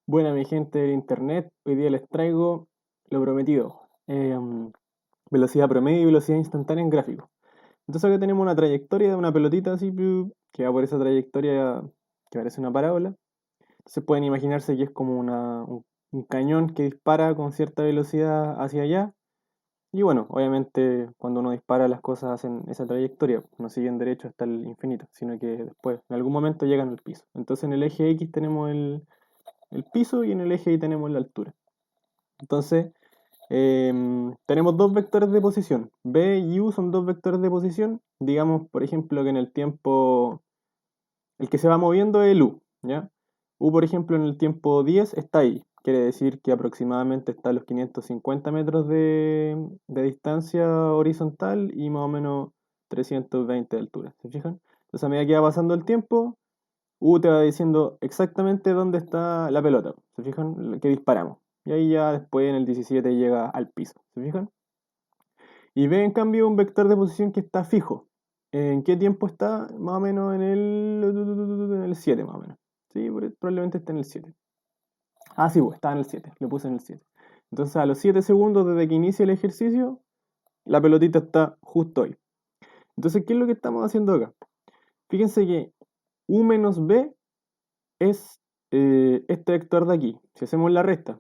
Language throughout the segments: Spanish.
Buena mi gente del internet, hoy día les traigo lo prometido, velocidad promedio y velocidad instantánea en gráfico. Entonces acá tenemos una trayectoria de una pelotita así, que va por esa trayectoria que parece una parábola. Entonces pueden imaginarse que es como un cañón que dispara con cierta velocidad hacia allá. Y bueno, obviamente cuando uno dispara las cosas hacen esa trayectoria, no siguen derecho hasta el infinito, sino que después en algún momento llegan al piso. Entonces en el eje X tenemos el piso y en el eje Y tenemos la altura. Entonces, tenemos dos vectores de posición. B y U son dos vectores de posición. Digamos, por ejemplo, que en el tiempo, el que se va moviendo es el U, ¿ya? U, por ejemplo, en el tiempo 10 está ahí. Quiere decir que aproximadamente está a los 550 metros de distancia horizontal y más o menos 320 de altura. ¿Se fijan? Entonces, a medida que va pasando el tiempo, U te va diciendo exactamente dónde está la pelota. ¿Se fijan? Que disparamos. Y ahí ya después en el 17 llega al piso. ¿Se fijan? Y B en cambio un vector de posición que está fijo. ¿En qué tiempo está? Más o menos en el 7 más o menos. Sí, probablemente esté en el 7. Ah, sí, pues, está en el 7. Lo puse en el 7. Entonces a los 7 segundos desde que inicia el ejercicio, la pelotita está justo ahí. Entonces, ¿qué es lo que estamos haciendo acá? Fíjense que U menos B es este vector de aquí. Si hacemos la resta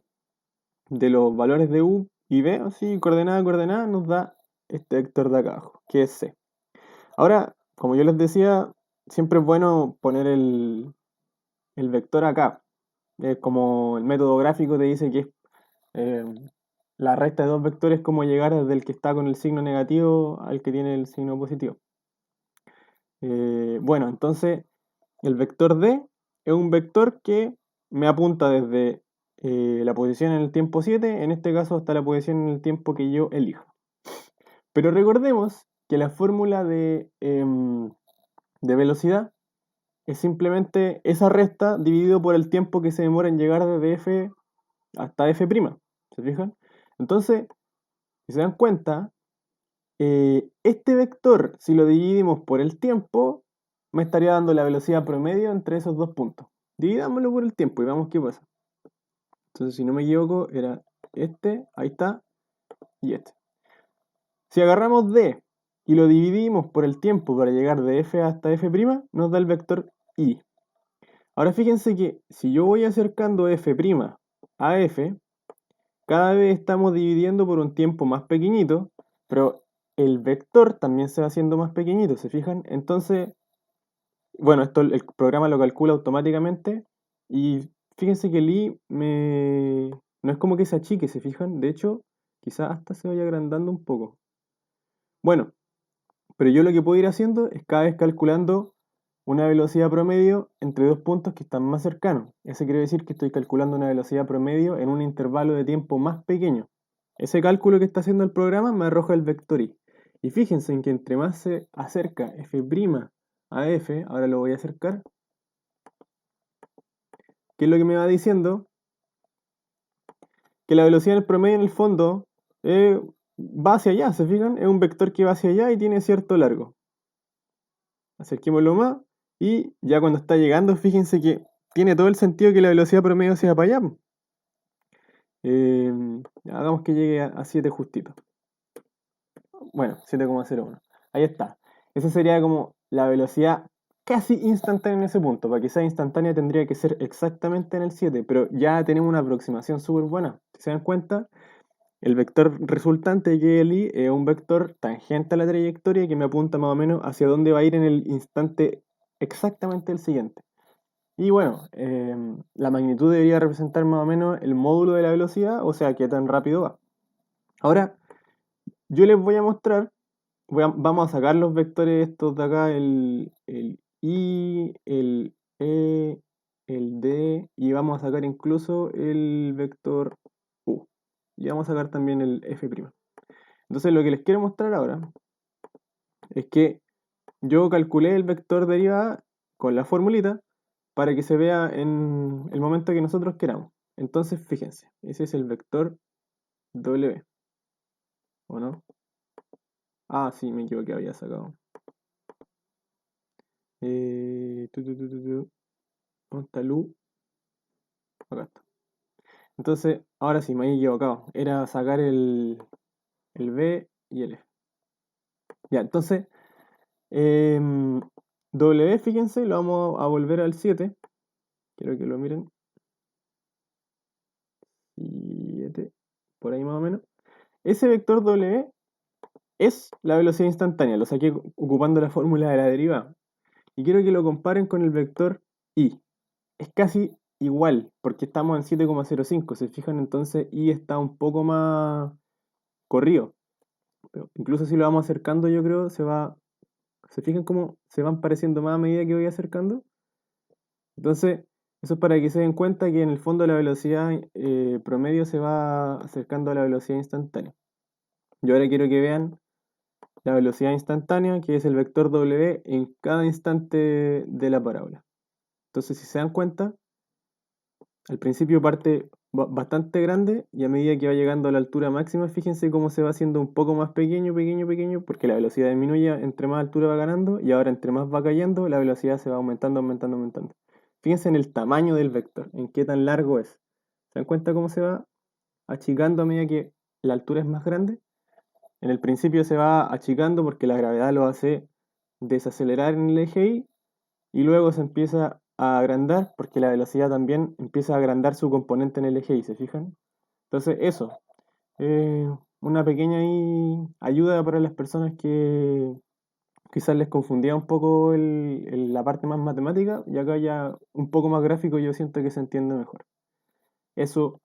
de los valores de U y B, así, coordenada a coordenada, nos da este vector de acá abajo, que es C. Ahora, como yo les decía, siempre es bueno poner el vector acá. Como el método gráfico te dice que es eh, la resta de dos vectores, como llegar desde el que está con el signo negativo al que tiene el signo positivo. Bueno, entonces el vector D es un vector que me apunta desde la posición en el tiempo 7, en este caso hasta la posición en el tiempo que yo elijo. Pero recordemos que la fórmula de velocidad es simplemente esa resta dividido por el tiempo que se demora en llegar desde F hasta F'. ¿Se fijan? Entonces, si se dan cuenta, este vector, si lo dividimos por el tiempo, me estaría dando la velocidad promedio entre esos dos puntos. Dividámoslo por el tiempo y veamos qué pasa. Entonces, si no me equivoco, era este, ahí está, y este. Si agarramos D y lo dividimos por el tiempo para llegar de F hasta F', nos da el vector Y. Ahora fíjense que si yo voy acercando F' a F, cada vez estamos dividiendo por un tiempo más pequeñito, pero el vector también se va haciendo más pequeñito, ¿se fijan? Entonces, bueno, esto el programa lo calcula automáticamente y fíjense que el i no es como que se achique, ¿se fijan? De hecho, quizás hasta se vaya agrandando un poco. Bueno, pero yo lo que puedo ir haciendo es cada vez calculando una velocidad promedio entre dos puntos que están más cercanos. Eso quiere decir que estoy calculando una velocidad promedio en un intervalo de tiempo más pequeño. Ese cálculo que está haciendo el programa me arroja el vector y. Y fíjense en que entre más se acerca f' a f, ahora lo voy a acercar, ¿qué es lo que me va diciendo? Que la velocidad del promedio en el fondo va hacia allá, ¿se fijan? Es un vector que va hacia allá y tiene cierto largo. Acerquémoslo más y ya cuando está llegando, fíjense que tiene todo el sentido que la velocidad promedio sea para allá. Eh, Hagamos que llegue a 7 justito. Bueno, 7,01. Ahí está. Esa sería como la velocidad casi instantánea en ese punto. Para que sea instantánea tendría que ser exactamente en el 7, pero ya tenemos una aproximación súper buena. Si se dan cuenta, el vector resultante que es el i es un vector tangente a la trayectoria que me apunta más o menos hacia dónde va a ir en el instante exactamente el siguiente. Y bueno, la magnitud debería representar más o menos el módulo de la velocidad, o sea, qué tan rápido va. Ahora, yo les voy a mostrar, vamos a sacar los vectores estos de acá, el I, el E, el D, y vamos a sacar incluso el vector U. Y vamos a sacar también el F'. Entonces lo que les quiero mostrar ahora es que yo calculé el vector derivada con la formulita para que se vea en el momento que nosotros queramos. Entonces, fíjense, ese es el vector W, ¿o no? Ah, sí, me equivoqué, había sacado. ¿Dónde está el U? Acá está. Entonces, ahora sí, me he equivocado. Era sacar el B y el F. Ya, entonces, em, W, fíjense, lo vamos a volver al 7. Quiero que lo miren. 7, por ahí más o menos. Ese vector W es la velocidad instantánea. Lo saqué ocupando la fórmula de la derivada. Y quiero que lo comparen con el vector I. Es casi igual, porque estamos en 7,05. ¿Se fijan? Entonces I está un poco más corrido. Pero incluso si lo vamos acercando, yo creo, ¿se fijan cómo se van pareciendo más a medida que voy acercando? Entonces, eso es para que se den cuenta que en el fondo la velocidad promedio se va acercando a la velocidad instantánea. Yo ahora quiero que vean la velocidad instantánea, que es el vector W en cada instante de la parábola. Entonces, si se dan cuenta, al principio parte bastante grande y a medida que va llegando a la altura máxima, fíjense cómo se va haciendo un poco más pequeño, pequeño, pequeño, porque la velocidad disminuye entre más altura va ganando y ahora entre más va cayendo, la velocidad se va aumentando, aumentando, aumentando. Fíjense en el tamaño del vector, en qué tan largo es. ¿Se dan cuenta cómo se va achicando a medida que la altura es más grande? En el principio se va achicando porque la gravedad lo hace desacelerar en el eje y luego se empieza a agrandar porque la velocidad también empieza a agrandar su componente en el eje Y, ¿se fijan? Entonces eso, eh, una pequeña ayuda para las personas que quizás les confundía un poco la parte más matemática y acá ya un poco más gráfico yo siento que se entiende mejor. Eso